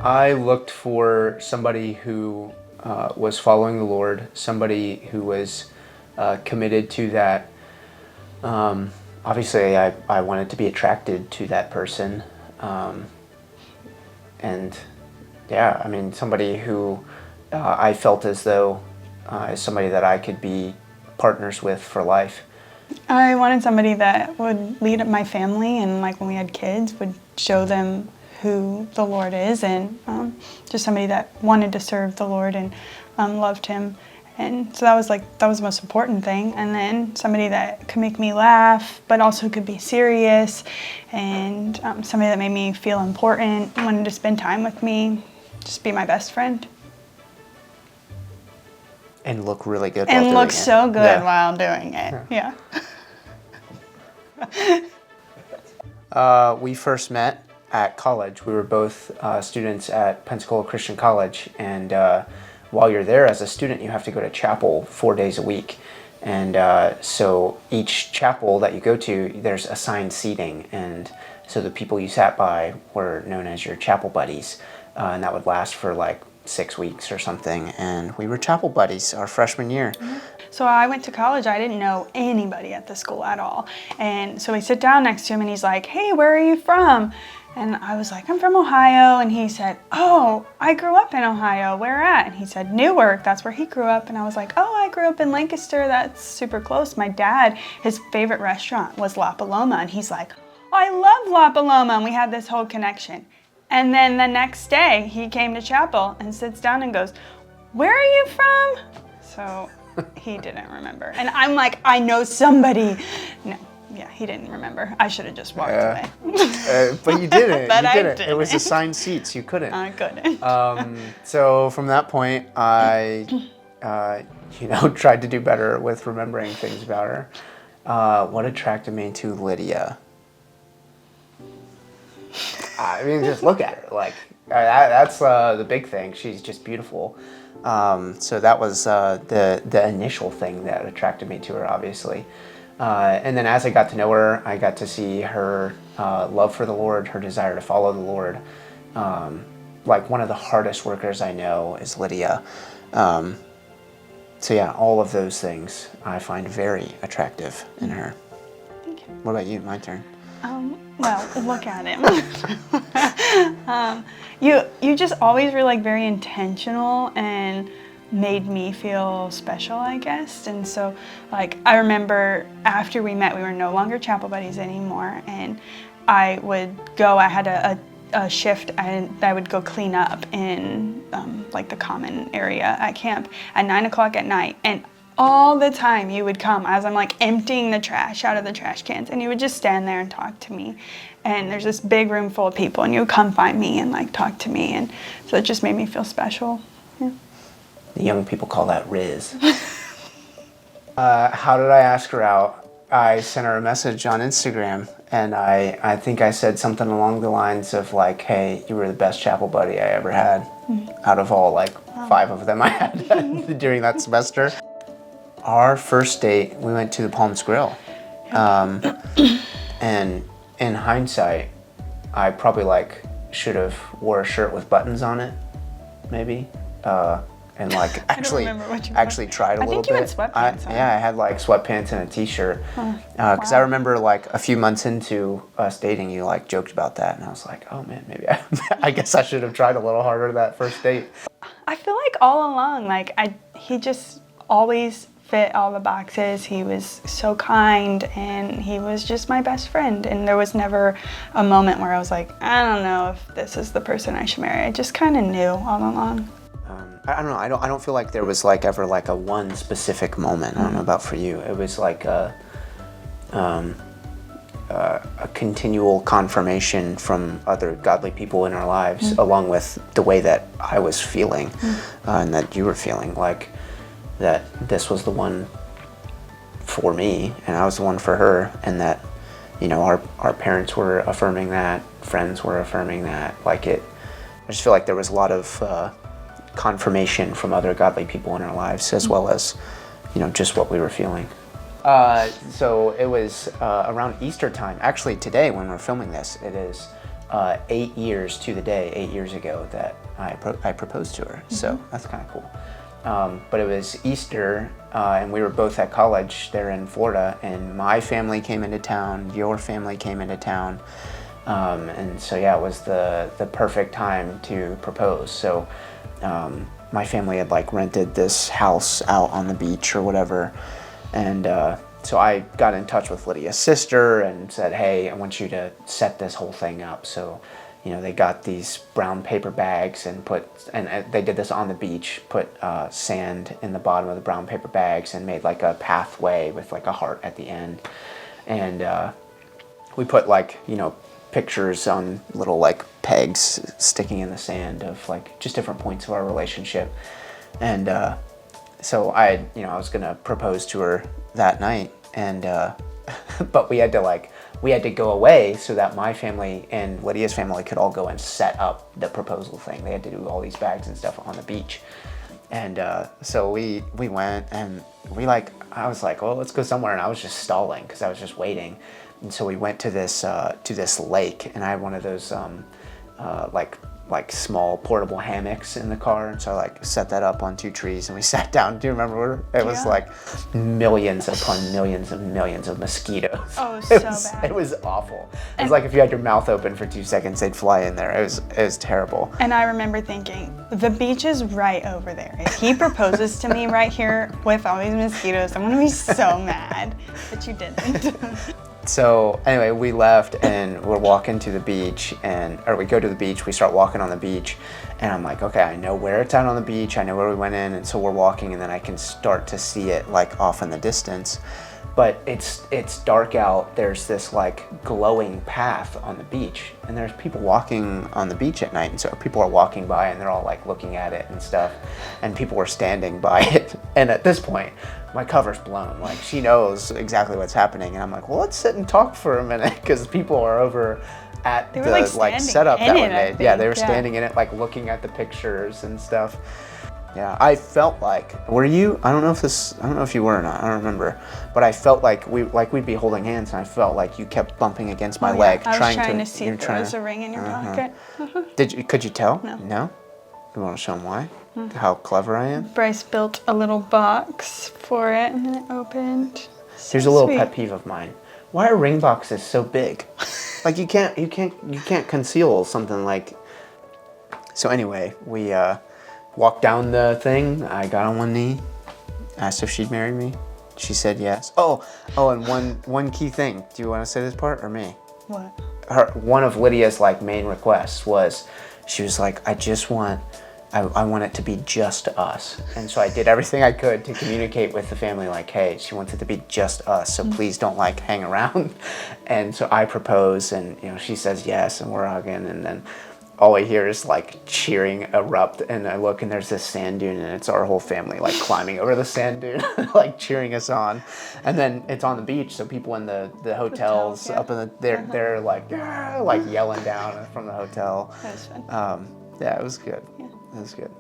I looked for somebody who was following the Lord, somebody who was committed to that. Obviously, I wanted to be attracted to that person. And yeah, I mean, somebody who I felt as though is somebody that I could be partners with for life. I wanted somebody that would lead my family, and like when we had kids, would show them who the Lord is, and just somebody that wanted to serve the Lord and loved Him. And so that was the most important thing. And then somebody that could make me laugh, but also could be serious, and somebody that made me feel important, wanted to spend time with me, just be my best friend. And look really good and while doing look it. so good Yeah. while doing it. Yeah. We first met at college. We were both students at Pensacola Christian College, and while you're there as a student, you have to go to chapel 4 days a week. And so each chapel that you go to, there's assigned seating, and so the people you sat by were known as your chapel buddies, and that would last for like 6 weeks or something, and we were chapel buddies our freshman year. So I went to college. I didn't know anybody at the school at all. And so we sit down next to him and he's like, "Hey, where are you from?" And I was like, "I'm from Ohio." And he said, "Oh, I grew up in Ohio. Where at?" And he said, "Newark." That's where he grew up. And I was like, "Oh, I grew up in Lancaster. That's super close." My dad, his favorite restaurant was La Paloma. And he's like, "Oh, I love La Paloma." And we had this whole connection. And then the next day he came to chapel and sits down and goes, "Where are you from?" So he didn't remember. And I'm like, I know somebody. No, yeah, he didn't remember. I should have just walked away. But you didn't. But you I didn't. didn't. It was assigned seats. You couldn't. I couldn't. So from that point, I, tried to do better with remembering things about her. What attracted me to Lydia? I mean, just look at her. Like that's the big thing. She's just beautiful. So that was the initial thing that attracted me to her, obviously. And then as I got to know her, I got to see her love for the Lord, her desire to follow the Lord. Like one of the hardest workers I know is Lydia. So yeah, all of those things I find very attractive in her. Thank you. What about you? My turn. Well, look at him. You just always were like very intentional and made me feel special, I guess. And so like I remember after we met, we were no longer chapel buddies anymore, and I had a shift, and I would go clean up in like the common area at camp at 9 o'clock at night, and all the time you would come as I'm like emptying the trash out of the trash cans, and you would just stand there and talk to me. And there's this big room full of people, and you would come find me and like talk to me, and so it just made me feel special. Yeah. The young people call that Riz. How did I ask her out? I sent her a message on Instagram, and I think I said something along the lines of like, "Hey, you were the best chapel buddy I ever had," out of all like 5 of them I had during that semester. Our first date, we went to the Palms Grill. And in hindsight, I probably like should have wore a shirt with buttons on it, maybe. And like actually tried a little bit. I think you had sweatpants on. Yeah, I had like sweatpants and a t-shirt. Because I remember like a few months into us dating, you like joked about that, and I was like, oh man, maybe I guess I should have tried a little harder that first date. I feel like all along, like he just always fit all the boxes. He was so kind, and he was just my best friend. And there was never a moment where I was like, I don't know if this is the person I should marry. I just kind of knew all along. I don't know. I don't feel like there was like ever like a one specific moment. I don't know about for you. It was like a continual confirmation from other godly people in our lives, along with the way that I was feeling, and that you were feeling, like that this was the one for me, and I was the one for her, and that, you know, our parents were affirming that, friends were affirming that. Like I just feel like there was a lot of confirmation from other godly people in our lives, as well as, you know, just what we were feeling. So it was around Easter time. Actually, today when we're filming this, it is 8 years to the day, 8 years ago that I proposed to her. So that's kind of cool. But it was Easter, and we were both at college there in Florida, and my family came into town, your family came into town. And so yeah, it was the perfect time to propose. So my family had like rented this house out on the beach or whatever, and so I got in touch with Lydia's sister and said, hey, I want you to set this whole thing up. So they got these brown paper bags and they did this on the beach, put sand in the bottom of the brown paper bags and made like a pathway with like a heart at the end. And we put like pictures on little like pegs sticking in the sand of like just different points of our relationship. And so I was gonna propose to her that night, and but we had to go away so that my family and Lydia's family could all go and set up the proposal thing. They had to do all these bags and stuff on the beach. And so we went, and I was like, well, let's go somewhere, and I was just stalling because I was just waiting. And so we went to this lake, and I had one of those like small portable hammocks in the car, and so I like set that up on 2 trees, and we sat down. Do you remember? It was like millions upon millions and millions of mosquitoes. Oh, it was so bad. It was awful. It was like if you had your mouth open for 2 seconds, they'd fly in there. It was terrible. And I remember thinking, the beach is right over there. If he proposes to me right here with all these mosquitoes, I'm gonna be so mad. But you didn't. So anyway, we left and we're walking to the beach, or we go to the beach, we start walking on the beach, and I'm like, okay, I know where it's at on the beach, I know where we went in, and so we're walking, and then I can start to see it like off in the distance. But it's dark out, there's this like glowing path on the beach, and there's people walking on the beach at night, and so people are walking by and they're all like looking at it and stuff, and people were standing by it. And at this point, my cover's blown. Like, she knows exactly what's happening, and I'm like, well, let's sit and talk for a minute, because people are over at the like setup that we made. Yeah, they were standing in it, like looking at the pictures and stuff. Yeah, I felt like, were you? I don't know if you were or not. I don't remember, but I felt like we'd be holding hands, and I felt like you kept bumping against my leg, I was trying to see if there was a ring in your pocket. Could you tell? No. No? You want to show them why? How clever I am? Bryce built a little box for it, and then it opened. Here's a little pet peeve of mine. Why are ring boxes so big? Like you can't conceal something like. So anyway, we walked down the thing. I got on one knee, asked if she'd marry me. She said yes. Oh, and one key thing. Do you want to say this part or me? What? One of Lydia's like main requests was, she was like, I want it to be just us. And so I did everything I could to communicate with the family, like, hey, she wants it to be just us, so please don't like hang around. And so I propose, and she says yes, and we're hugging, and then all I hear is like cheering erupt, and I look, and there's this sand dune, and it's our whole family like climbing over the sand dune, like cheering us on. And then it's on the beach, so people in the hotels up in they're like, yeah, like yelling down from the hotel. That was fun. Yeah, it was good. Yeah. It was good.